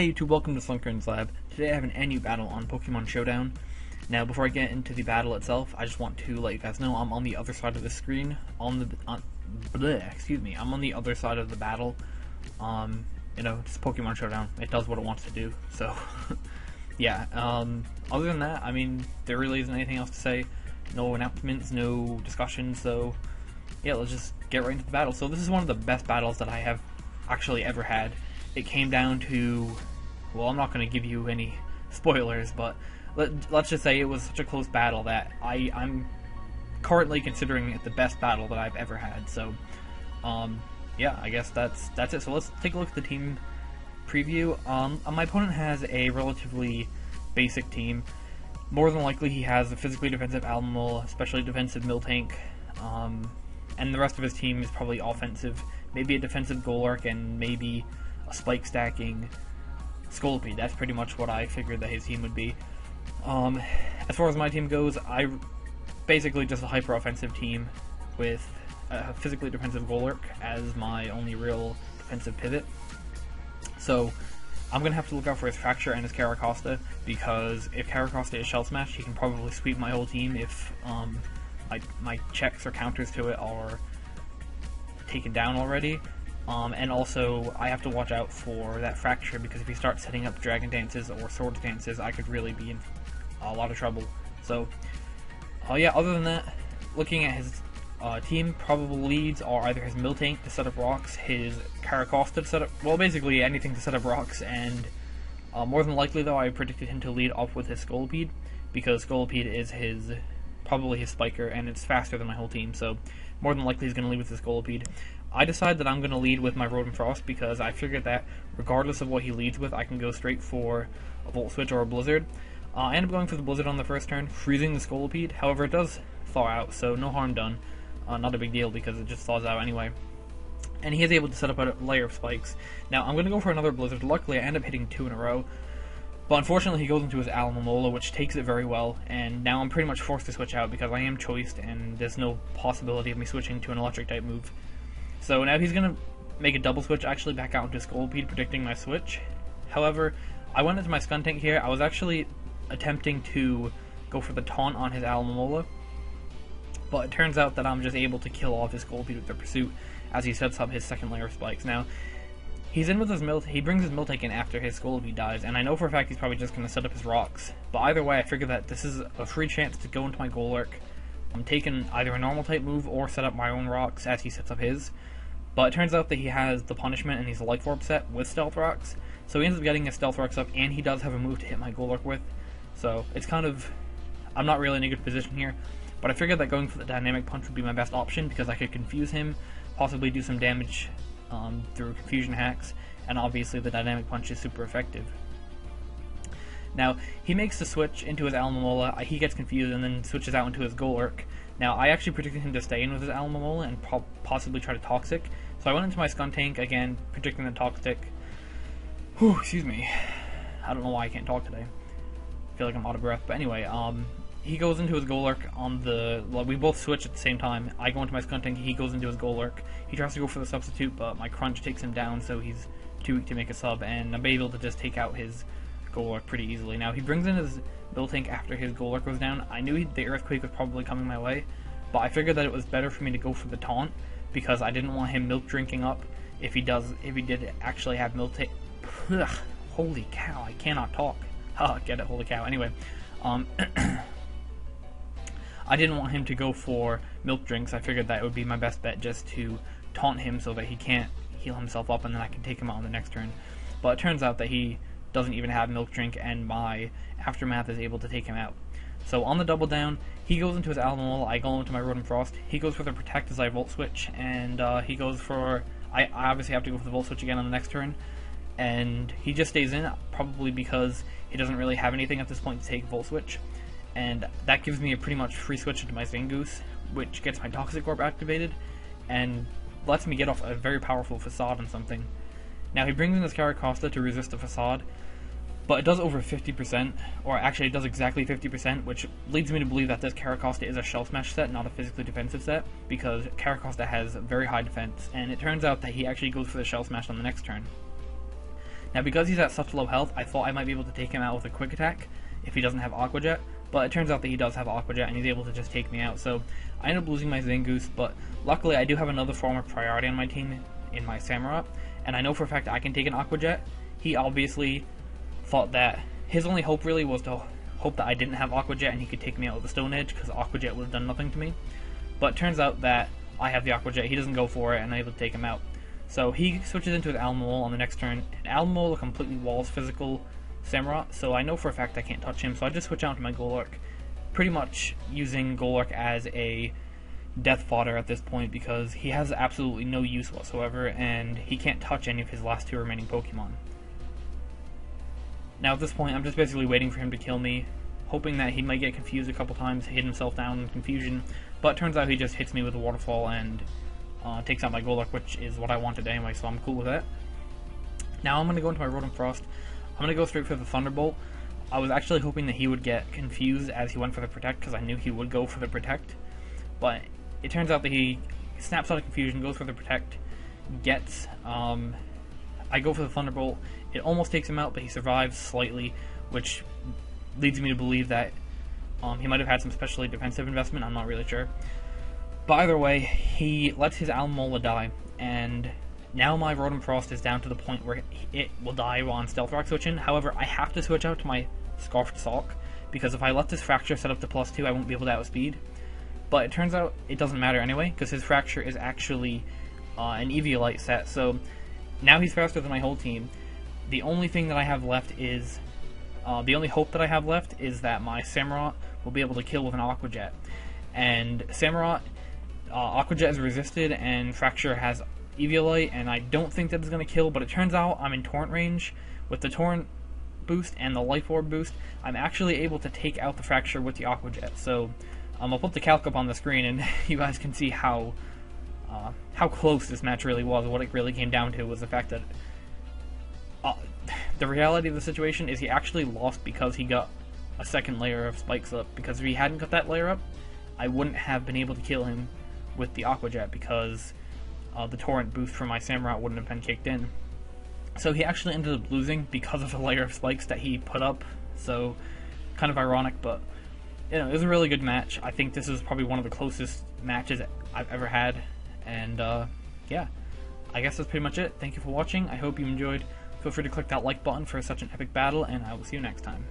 Hey YouTube, welcome to Slunkerns Lab. Today I have an NU battle on Pokemon Showdown. Now before I get into the battle itself, I just want to let you guys know I'm on the other side of the screen. I'm on the other side of the battle. It's Pokemon Showdown. It does what it wants to do. So, yeah. Other than that, I mean, there really isn't anything else to say. No announcements, no discussions. So, yeah, let's just get right into the battle. So this is one of the best battles that I have actually ever had. It came down to, well, I'm not going to give you any spoilers, but let's just say it was such a close battle that I'm currently considering it the best battle that I've ever had. So, yeah, I guess that's it. So let's take a look at the team preview. My opponent has a relatively basic team. More than likely, he has a physically defensive Almamole, especially defensive Miltank, and the rest of his team is probably offensive. Maybe a defensive Golurk and maybe a spike stacking Scolipede. That's pretty much what I figured that his team would be. As far as my team goes, I basically just a hyper offensive team with a physically defensive Golurk as my only real defensive pivot. So I'm gonna have to look out for his Fracture and his Caracosta, because if Caracosta is Shell Smash, he can probably sweep my whole team if my checks or counters to it are taken down already. And also, I have to watch out for that Fracture, because if he starts setting up Dragon Dances or Sword Dances, I could really be in a lot of trouble. So, yeah, other than that, looking at his team, probable leads are either his Miltank to set up rocks, his Caracosta to set up, well, basically anything to set up rocks, and more than likely, though, I predicted him to lead off with his Scolipede, because Scolipede is probably his spiker, and it's faster than my whole team, so more than likely he's going to lead with his Scolipede. I decide that I'm going to lead with my Rotom-Frost, because I figured that regardless of what he leads with, I can go straight for a Volt Switch or a Blizzard. I end up going for the Blizzard on the first turn, freezing the Scolipede. However, it does thaw out, so no harm done. Not a big deal, because it just thaws out anyway. And he is able to set up a layer of spikes. Now, I'm going to go for another Blizzard. Luckily, I end up hitting 2 in a row. But unfortunately, he goes into his Almamole, which takes it very well, and now I'm pretty much forced to switch out because I am choiced, and there's no possibility of me switching to an Electric-type move. So now he's going to make a double switch, actually back out into Scolipede, predicting my switch. However, I went into my Skuntank here. I was actually attempting to go for the taunt on his Almamole, but it turns out that I'm just able to kill off his Scolipede with the Pursuit as he sets up his second layer of spikes. Now, he's in with his he brings his Miltank in after his Scolipede dies, and I know for a fact he's probably just going to set up his rocks. But either way, I figure that this is a free chance to go into my Golurk. I'm taking either a normal type move or set up my own rocks as he sets up his. But it turns out that he has the Punishment and he's a Life Orb set with Stealth Rocks. So he ends up getting his Stealth Rocks up, and he does have a move to hit my Golurk with. So it's kind of, I'm not really in a good position here. But I figured that going for the Dynamic Punch would be my best option, because I could confuse him, possibly do some damage through confusion hacks, and obviously the Dynamic Punch is super effective. Now, he makes the switch into his Almamole, he gets confused, and then switches out into his Golurk. Now, I actually predicted him to stay in with his Almamole and possibly try to Toxic, so I went into my Skuntank, again, predicting the Toxic. Whew, excuse me. I don't know why I can't talk today. I feel like I'm out of breath, but anyway, he goes into his Golurk on the, well, we both switch at the same time. I go into my Skuntank, he goes into his Golurk. He tries to go for the substitute, but my Crunch takes him down, so he's too weak to make a sub, and I'm able to just take out his Golurk pretty easily. Now, he brings in his Miltank after his Golurk goes down. I knew the Earthquake was probably coming my way, but I figured that it was better for me to go for the taunt, because I didn't want him milk drinking up if he did actually have Miltank. Holy cow, I cannot talk. Get it, holy cow. Anyway, I didn't want him to go for milk drinks. I figured that it would be my best bet just to taunt him so that he can't heal himself up, and then I can take him out on the next turn. But it turns out that he doesn't even have milk drink, and my Aftermath is able to take him out. So on the double down, he goes into his Almamole, I go into my Rotom-Frost, he goes for the Protect as I Volt Switch, and he goes for, I obviously have to go for the Volt Switch again on the next turn, and he just stays in, probably because he doesn't really have anything at this point to take Volt Switch, and that gives me a pretty much free switch into my Zangoose, which gets my Toxic Orb activated, and lets me get off a very powerful Facade on something. Now, he brings in his Caracosta to resist the Facade, but it does over 50%, or actually it does exactly 50%, which leads me to believe that this Caracosta is a Shell Smash set, not a physically defensive set, because Caracosta has very high defense, and it turns out that he actually goes for the Shell Smash on the next turn. Now, because he's at such low health, I thought I might be able to take him out with a quick attack if he doesn't have Aqua Jet, but it turns out that he does have Aqua Jet and he's able to just take me out. So I end up losing my Zangoose, but luckily I do have another form of priority on my team in my Samurott, and I know for a fact I can take an Aqua Jet. He obviously thought that his only hope really was to hope that I didn't have Aqua Jet and he could take me out with a Stone Edge, because Aqua Jet would have done nothing to me. But it turns out that I have the Aqua Jet, he doesn't go for it, and I'm able to take him out. So he switches into his Almol on the next turn, and Almol completely walls physical Samurott, so I know for a fact I can't touch him, so I just switch out to my Golurk, pretty much using Golurk as a death fodder at this point because he has absolutely no use whatsoever, and he can't touch any of his last two remaining Pokemon. Now at this point, I'm just basically waiting for him to kill me, hoping that he might get confused a couple times, hit himself down in confusion, but it turns out he just hits me with a Waterfall and takes out my Golurk, which is what I wanted anyway, so I'm cool with that. Now I'm going to go into my Rotom Frost. I'm going to go straight for the Thunderbolt. I was actually hoping that he would get confused as he went for the Protect, because I knew he would go for the Protect, but it turns out that he snaps out of confusion, goes for the Protect, gets, I go for the Thunderbolt. It almost takes him out, but he survives slightly, which leads me to believe that he might have had some specially defensive investment, I'm not really sure. But either way, he lets his Almola die, and now my Rotom Frost is down to the point where it will die while I'm Stealth Rock switching. However, I have to switch out to my Scarfed Sulk, because if I let this Fracture set up to +2, I won't be able to outspeed. But it turns out it doesn't matter anyway, because his Fracture is actually an Eviolite set, so now he's faster than my whole team. The only thing that I have left is, the only hope that I have left is that my Samurott will be able to kill with an Aqua Jet. And Samurott, Aqua Jet is resisted, and Fracture has Eviolite, and I don't think that it's going to kill, but it turns out I'm in Torrent range. With the Torrent boost and the Life Orb boost, I'm actually able to take out the Fracture with the Aqua Jet. So I'll put the calc up on the screen, and you guys can see how close this match really was. What it really came down to was the fact that the reality of the situation is he actually lost because he got a second layer of spikes up, because if he hadn't got that layer up, I wouldn't have been able to kill him with the Aqua Jet, because the Torrent boost from my Samurott wouldn't have been kicked in. So he actually ended up losing because of the layer of spikes that he put up, so kind of ironic, but you know, it was a really good match. I think this is probably one of the closest matches I've ever had, and yeah, I guess that's pretty much it. Thank you for watching. I hope you enjoyed. Feel free to click that like button for such an epic battle, and I will see you next time.